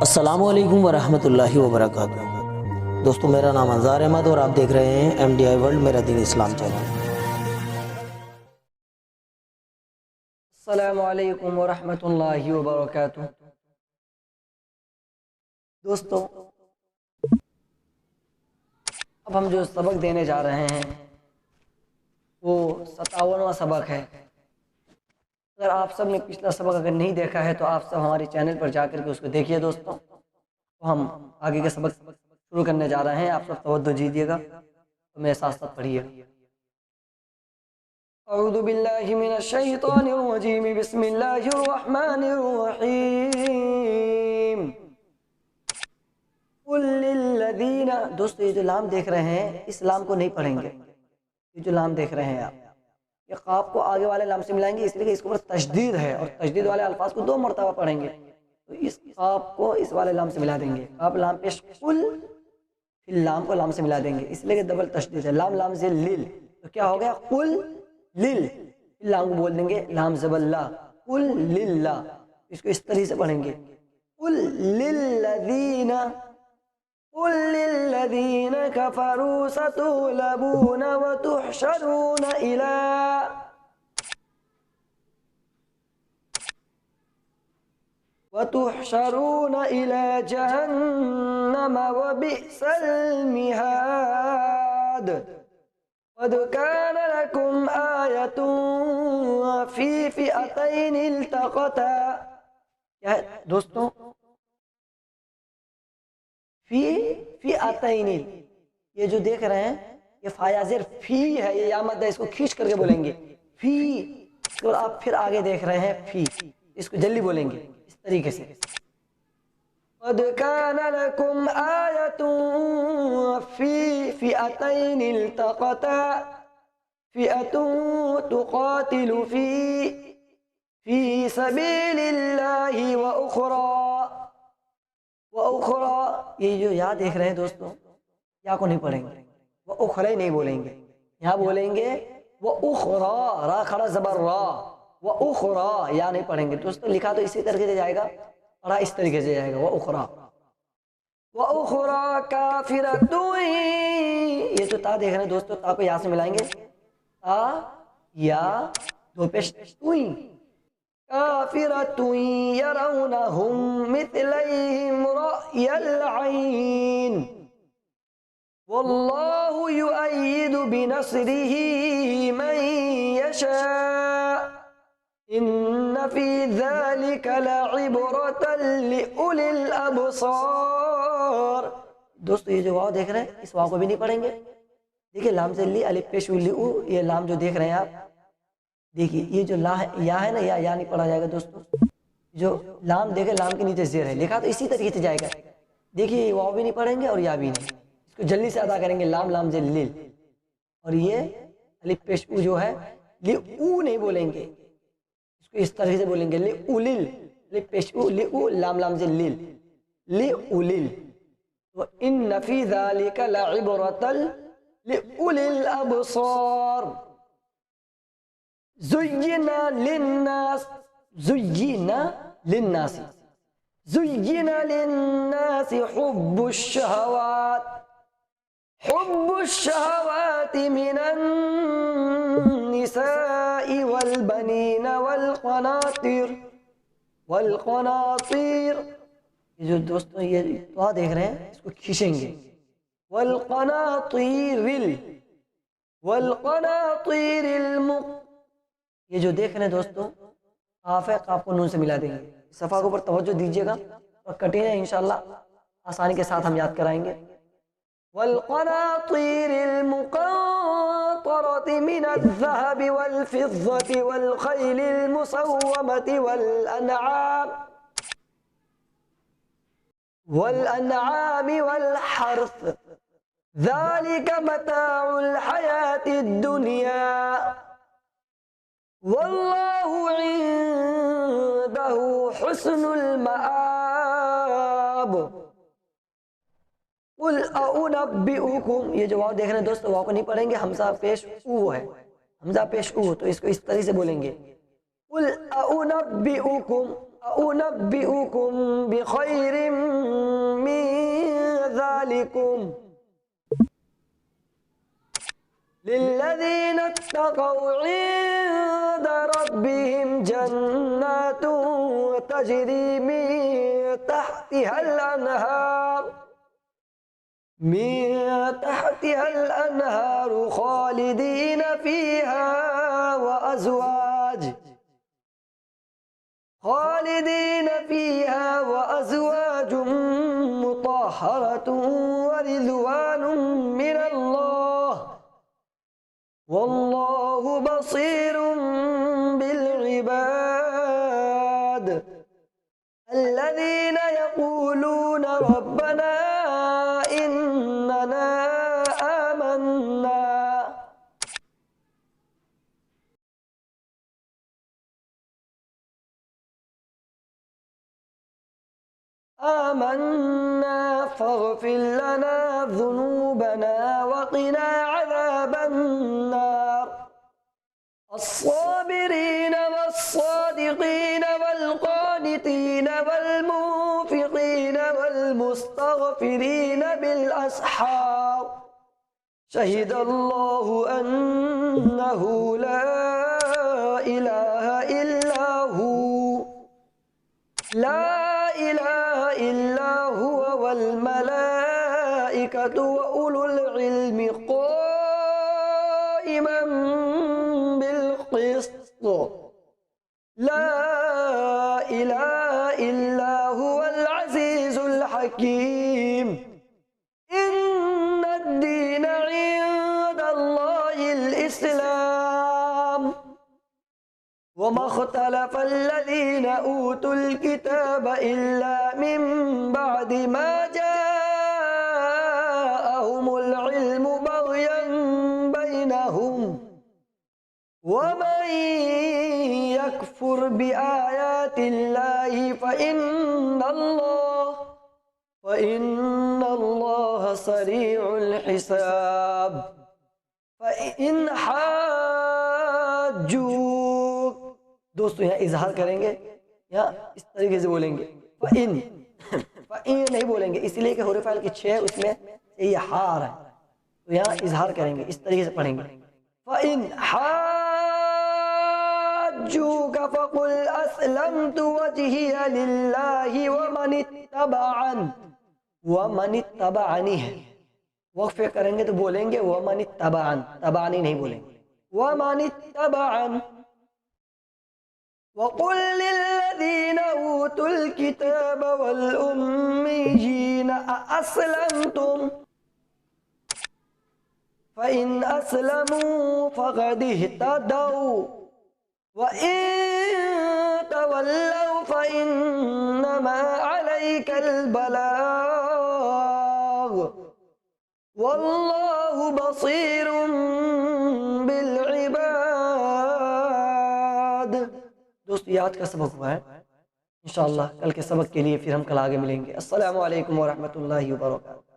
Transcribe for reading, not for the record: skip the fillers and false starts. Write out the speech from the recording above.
السلام علیکم ورحمۃ اللہ وبرکاتہ۔ دوستو، میرا نام انظار احمد اور آپ دیکھ رہے ہیں MDI ورلڈ میرا دین اسلام چینل۔ السلام علیکم ورحمۃ اللہ وبرکاتہ۔ دوستو، اب ہم جو سبق دینے جا رہے ہیں وہ 57واں سبق ہے۔ اگر آپ سب نے پچھلا سبق اگر نہیں دیکھا ہے تو آپ سب ہمارے چینل پر جا کر کے اس کو دیکھیے دوستو۔ تو ہم آگے کے سبق شروع کرنے جا رہے ہیں، آپ سب توجہ دیجیے گا، میرے ساتھ ساتھ پڑھیے۔ اعوذ باللہ من الشیطان الرجیم، بسم اللہ الرحمن الرحیم۔ قل للذین، دوستو یہ جو لام دیکھ رہے ہیں اس لام کو نہیں پڑھیں گے۔ یہ جو لام دیکھ رہے ہیں آپ، یہ قاف کو آگے والے لام سے ملائیں گے، اس لیے کہ اس کے اوپر تشدید ہے اور تشدید والے الفاظ کو 2 مرتبہ پڑھیں گے، تو اس قاف کو اس والے لام سے ملا دیں گے۔ قاف لام پیش قل، پھر لام کو لام سے ملا دیں گے، اس لیے کہ ڈبل تشدید ہے۔ لام لام سے لل، تو کیا ہو گیا؟ قل لل، لام کو بول دیں گے لام زبر لا، قل للہ، اس کو اس طرح سے پڑھیں گے، قل للذین، قل للذین کفروا ستغلبون وتحشرون إلی جہنم وبئس المہاد قد كان لكم آية في فئتين التقتا۔ کیا ہے دوستوں؟ فی فئتین، یہ جو دیکھ رہے ہیں یہ فایازر فی ہے، یہ یا مد ہے، اس کو کھینچ کر کے بولیں گے فی، اور آپ پھر آگے دیکھ رہے ہیں فی، اس کو جلدی بولیں گے اس طریقے سے۔ قد كان لكم آية في فئتين التقتا فئة تقاتل في سبيل الله وأخرى، یہ جو یا دیکھ رہے ہیں دوستو، یا کو نہیں پڑھیں گے، وہ اخرى نہیں بولیں گے، یہاں بولیں گے وہ اخرى، را کھڑا زبر را، وہ اخرى، یا نہیں پڑھیں گے دوستو۔ لکھا تو اسی طریقے سے جائے گا، پڑھا اس طریقے سے جائے گا، وہ اخرى، وہ اخرى کافرۃ، یہ جو تا دیکھ رہے ہیں دوستو، تا کو یا سے ملائیں گے، تا یا دو پیش توئیں، کافرۃ یرونہم مثلیہم رأی العین واللہ یؤید بنصرہ من یشاء ان فی ذلک لعبرۃ لأولی الابصار۔ دوستو یہ جو واو دیکھ رہے ہیں اس واو کو بھی نہیں پڑھیں گے۔ دیکھیں لام سے لی، الف پیش لئو، یہ لام جو دیکھ رہے ہیں آپ، دیکھیے یہ جو لا ہے یا ہے نا، یا نہیں پڑھا جائے گا دوستو۔ جو لام دیکھیں لام کے نیچے زیر ہے، لکھا تو اسی طریقے سے جائے گا۔ دیکھیے یہ واو بھی نہیں پڑھیں گے اور یا بھی نہیں، اس کو جلدی سے ادا کریں گے، لام لام سے لیل، اور یہ الف پیش او جو ہے او نہیں بولیں گے، اس کو اس طرح سے بولیں گے لِأُولِل، الف پیش او لِأُ، لام لام سے لیل، لِأُولِل، وَإِنَّ فِي ذَلِكَ لَعِبْرَةً لِأُولِي الْأَبْصَارِ۔ زُيِّنَ لِلنَّاسِ، زُيِّنَ لِلنَّاسِ، زُيِّنَ لِلنَّاسِ حُبُّ الشَّهَوَاتِ، حُبُّ الشَّهَوَاتِ مِنَ النِّسَاءِ وَالْبَنِينَ والقناطير، یہ جو دوستوں یہ تو دیکھ رہے ہیں اس کو کھینچیں گے، والقناطير یہ جو دیکھ رہے ہیں دوستوں قاف ہے، قاف کو نون سے ملا دیں گے۔ صفحہ کے اوپر توجہ دیجیے گا اور کٹیں ہیں انشاءاللہ آسانی کے ساتھ ہم یاد کرائیں گے۔ والقناطير المقنطرة من الذهب والفضة والخيل المسومة والأنعام والحرث ذلك متاع الحياة الدنيا والله عنده حسن المآب قل اؤنبئکم، یہ جو واو دیکھ رہے ہیں دوستو واو کو نہیں پڑھیں گے، حمزہ پیش او ہے، حمزہ پیش او، تو اس کو اس طرح سے بولیں گے قل اؤنبئکم، أنبئكم بخير من ذلكم للذين اتقوا عند ربهم جنات تجري من تحتها الأنهار خالدين فيها وأزواج مطهرة ورضوان من الله والله بصير بالعباد الذين يقولون ربنا إننا آمنا فاغفر لنا ذنوبنا وقنا عذاب النار الصابرين والصادقين والقانتين والمنفقين والمستغفرين بالأسحار شهد الله أنه لا إله إلا هو والملائكة وأولو العلم قائما بالقسط لا إله إلا هو العزيز الحكيم إن الدين عند الله الإسلام وما اختلف الذين أوتوا الكتاب إلا من بعد ما جاءهم العلم بغيا بينهم ومن يكفر بآيات الله فإن الله سريع الحساب فإن حاجوك دوستو یہاں اظہار کریں گے یہاں اس طریقے سے بولیں گے فَإِن نہیں بولیں گے اس لیے کہ حروف فعل کی 6 اس میں یہ حار ہے تو یہاں اظہار کریں گے اس طریقے سے پڑھیں گے فَإِن حاجوك فقل أسلمت وجهي لله ومن اتبعني ہے وقفے کریں گے تو بولیں گے ومن اتبعن تبعنی نہیں بولیں گے ومن اتبعن وقل للذين أوتوا الكتاب والأميين أأسلمتم فإن أسلموا فقد اهتدوا وإن تولوا فإنما عليك البلاغ والله بصير بالعباد دوست یہ آج کا سبق ہوا ہے انشاءاللہ کل کے سبق کے لیے پھر ہم کل آگے ملیں گے السلام علیکم ورحمۃ اللہ وبرکاتہ